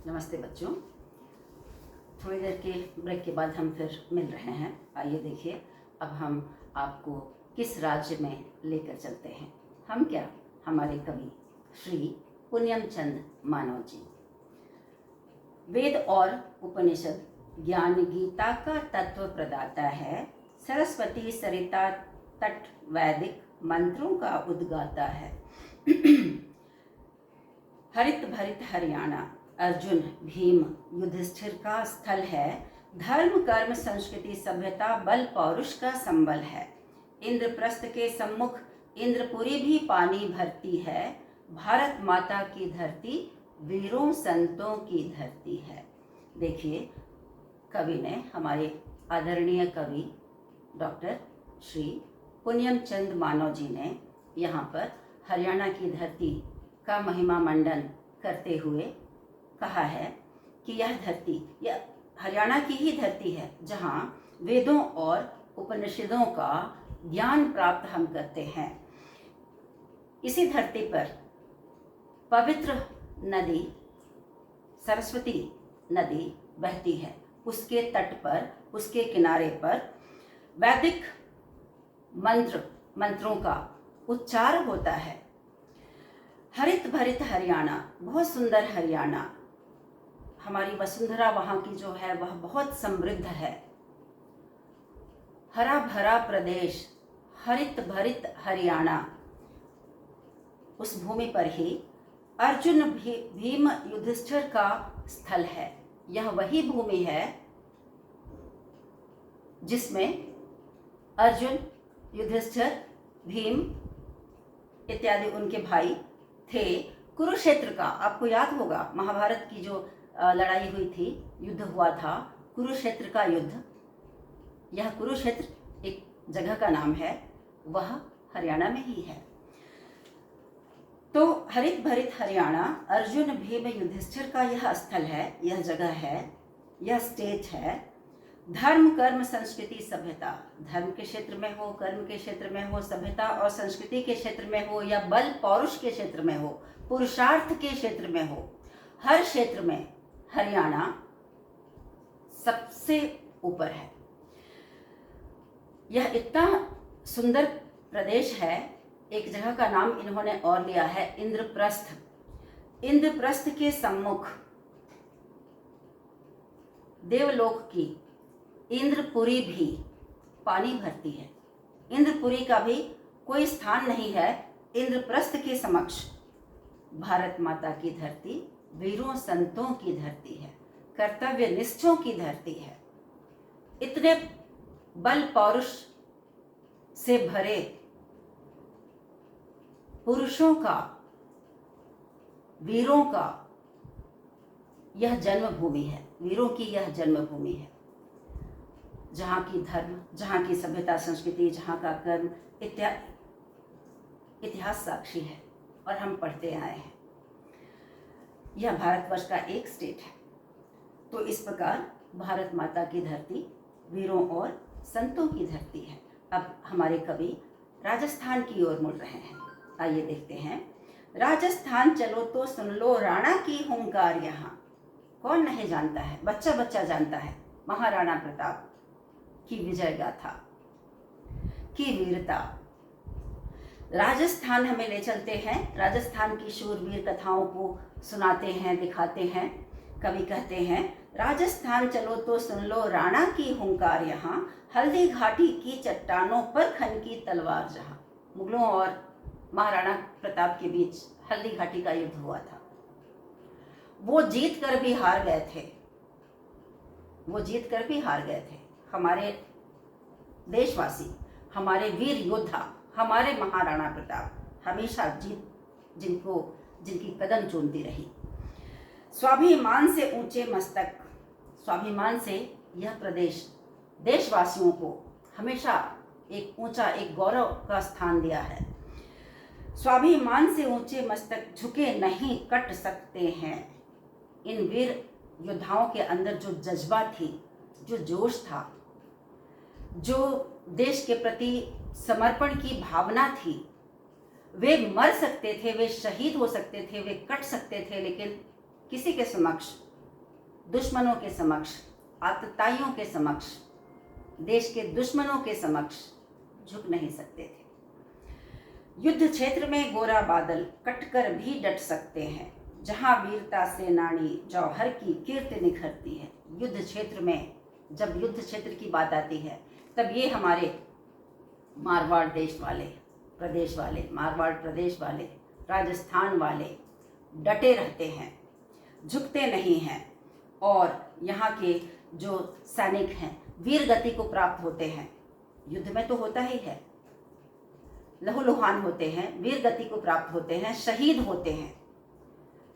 नमस्ते बच्चों। थोड़ी देर के ब्रेक के बाद हम फिर मिल रहे हैं। आइए देखिए अब हम आपको किस राज्य में लेकर चलते हैं। हम क्या, हमारे कवि श्री पुण्यम चंद मानव जी। वेद और उपनिषद ज्ञान गीता का तत्व प्रदाता है। सरस्वती सरिता तट वैदिक मंत्रों का उद्गाता है। हरित भरित हरियाणा अर्जुन भीम युधिष्ठिर का स्थल है। धर्म कर्म संस्कृति सभ्यता बल पौरुष का संबल है। इंद्रप्रस्थ के सम्मुख इंद्रपुरी भी पानी भरती है। भारत माता की धरती वीरों संतों की धरती है। देखिए कवि ने, हमारे आदरणीय कवि डॉक्टर श्री पुण्यम चंद मानव जी ने यहाँ पर हरियाणा की धरती का महिमा मंडन करते हुए कहा है कि यह धरती, यह हरियाणा की ही धरती है जहाँ वेदों और उपनिषदों का ज्ञान प्राप्त हम करते हैं। इसी धरती पर पवित्र नदी सरस्वती नदी बहती है। उसके तट पर, उसके किनारे पर वैदिक मंत्रों का उच्चार होता है। हरित भरित हरियाणा, बहुत सुंदर हरियाणा, हमारी वसुंधरा वहाँ की जो है वह बहुत समृद्ध है। हरा भरा प्रदेश, हरित भरित हरियाणा, उस भूमि पर ही अर्जुन भीम युधिष्ठिर का स्थल है। यह वही भूमि है जिसमें अर्जुन, युधिष्ठिर, भीम इत्यादि उनके भाई थे। कुरुक्षेत्र का आपको याद होगा, महाभारत की जो लड़ाई हुई थी, युद्ध हुआ था, कुरुक्षेत्र का युद्ध। यह कुरुक्षेत्र एक जगह का नाम है, वह हरियाणा में ही है। तो हरित भरित हरियाणा अर्जुन भीम युधिष्ठिर का यह स्थल है, यह जगह है, यह स्टेट है। धर्म कर्म संस्कृति सभ्यता, धर्म के क्षेत्र में हो, कर्म के क्षेत्र में हो, सभ्यता और संस्कृति के क्षेत्र में हो, या बल पौरुष के क्षेत्र में हो, पुरुषार्थ के क्षेत्र में हो, हर क्षेत्र में हरियाणा सबसे ऊपर है। यह इतना सुंदर प्रदेश है। एक जगह का नाम इन्होंने और लिया है इंद्रप्रस्थ। इंद्रप्रस्थ के सम्मुख देवलोक की इंद्रपुरी भी पानी भरती है। इंद्रपुरी का भी कोई स्थान नहीं है इंद्रप्रस्थ के समक्ष। भारत माता की धरती वीरों संतों की धरती है, कर्तव्य निष्ठों की धरती है। इतने बल पौरुष से भरे पुरुषों का, वीरों का यह जन्मभूमि है। वीरों की यह जन्मभूमि है, जहाँ की धर्म, जहाँ की सभ्यता संस्कृति, जहाँ का कर्म इत्यादि इतिहास साक्षी है और हम पढ़ते आए हैं। यह भारतवर्ष का एक स्टेट है। तो इस प्रकार भारत माता की धरती वीरों और संतों की धरती है। अब हमारे कवि राजस्थान की ओर मुड़ रहे हैं। आइए देखते हैं। राजस्थान चलो तो सुन लो राणा की हुंकार यहाँ। कौन नहीं जानता है, बच्चा बच्चा जानता है महाराणा प्रताप की विजय गाथा, की वीरता। राजस्थान हमें ले चलते हैं, राजस्थान की शूरवीर कथाओं को सुनाते हैं, दिखाते हैं। कवि कहते हैं, राजस्थान चलो तो सुन लो राणा की हुंकार यहाँ। हल्दी घाटी की चट्टानों पर खनकी तलवार जहाँ। मुगलों और महाराणा प्रताप के बीच हल्दी घाटी का युद्ध हुआ था। वो जीत कर भी हार गए थे, वो जीत कर भी हार गए थे। हमारे देशवासी, हमारे वीर योद्धा, हमारे महाराणा प्रताप हमेशा जिनकी कदम चूमती रही। स्वाभिमान से ऊंचे मस्तक, स्वाभिमान से यह प्रदेश देशवासियों को हमेशा एक ऊंचा, एक गौरव का स्थान दिया है। स्वाभिमान से ऊंचे मस्तक झुके नहीं कट सकते हैं। इन वीर योद्धाओं के अंदर जो जज्बा थी, जो जोश था, जो देश के प्रति समर्पण की भावना थी, वे मर सकते थे, वे शहीद हो सकते थे, वे कट सकते थे, लेकिन किसी के समक्ष दुश्मनों के समक्ष, आतताइयों के समक्ष, देश के दुश्मनों के समक्ष झुक नहीं सकते थे। युद्ध क्षेत्र में गोरा बादल कटकर भी डट सकते हैं, जहां वीरता सेनानी जौहर की कीर्ति निखरती है। युद्ध क्षेत्र में, जब युद्ध क्षेत्र की बात आती है, तब ये हमारे मारवाड़ प्रदेश वाले, राजस्थान वाले डटे रहते हैं, झुकते नहीं हैं, और यहाँ के जो सैनिक हैं वीर गति को प्राप्त होते हैं। युद्ध में तो होता ही है, लहूलुहान होते हैं, वीर गति को प्राप्त होते हैं, शहीद होते हैं।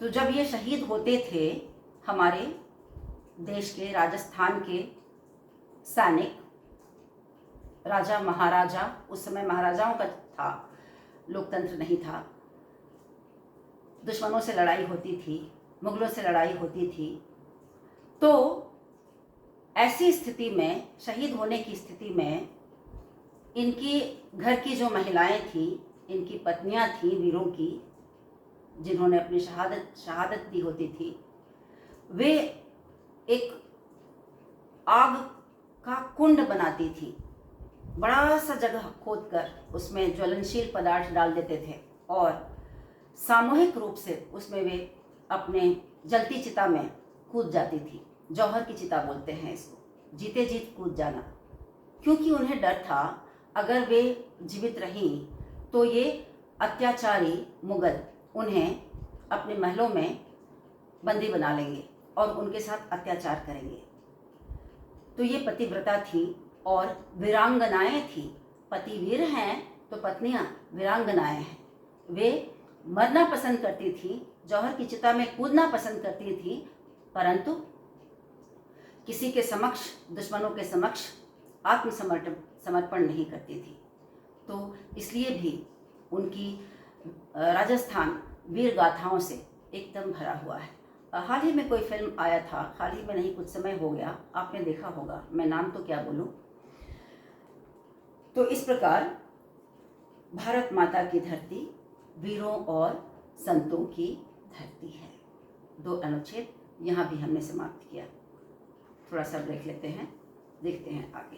तो जब ये शहीद होते थे हमारे देश के, राजस्थान के सैनिक, राजा महाराजा, उस समय महाराजाओं का था, लोकतंत्र नहीं था, दुश्मनों से लड़ाई होती थी, मुगलों से लड़ाई होती थी। तो ऐसी स्थिति में, शहीद होने की स्थिति में, इनकी घर की जो महिलाएं थीं, इनकी पत्नियां थीं वीरों की, जिन्होंने अपनी शहादत दी होती थी, वे एक आग का कुंड बनाती थी, बड़ा सा जगह खोदकर उसमें ज्वलनशील पदार्थ डाल देते थे और सामूहिक रूप से उसमें वे अपने जलती चिता में कूद जाती थी। जौहर की चिता बोलते हैं इसको, जीते जीत कूद जाना, क्योंकि उन्हें डर था अगर वे जीवित रहीं तो ये अत्याचारी मुगल उन्हें अपने महलों में बंदी बना लेंगे और उनके साथ अत्याचार करेंगे। तो ये पतिव्रता थी और वीरांगनाएं थी। पति वीर हैं तो पत्नियां वीरांगनाएं हैं। वे मरना पसंद करती थी, जौहर की चिता में कूदना पसंद करती थी, परंतु किसी के समक्ष, दुश्मनों के समक्ष समर्पण नहीं करती थी। तो इसलिए भी उनकी राजस्थान वीर गाथाओं से एकदम भरा हुआ है। हाल ही में कोई फिल्म आया था, हाल ही में नहीं, कुछ समय हो गया, आपने देखा होगा, मैं नाम तो क्या बोलूं। तो इस प्रकार भारत माता की धरती वीरों और संतों की धरती है। 2 अनुच्छेद यहाँ भी हमने समाप्त किया। थोड़ा सा ब्रेक लेते हैं, देखते हैं आगे।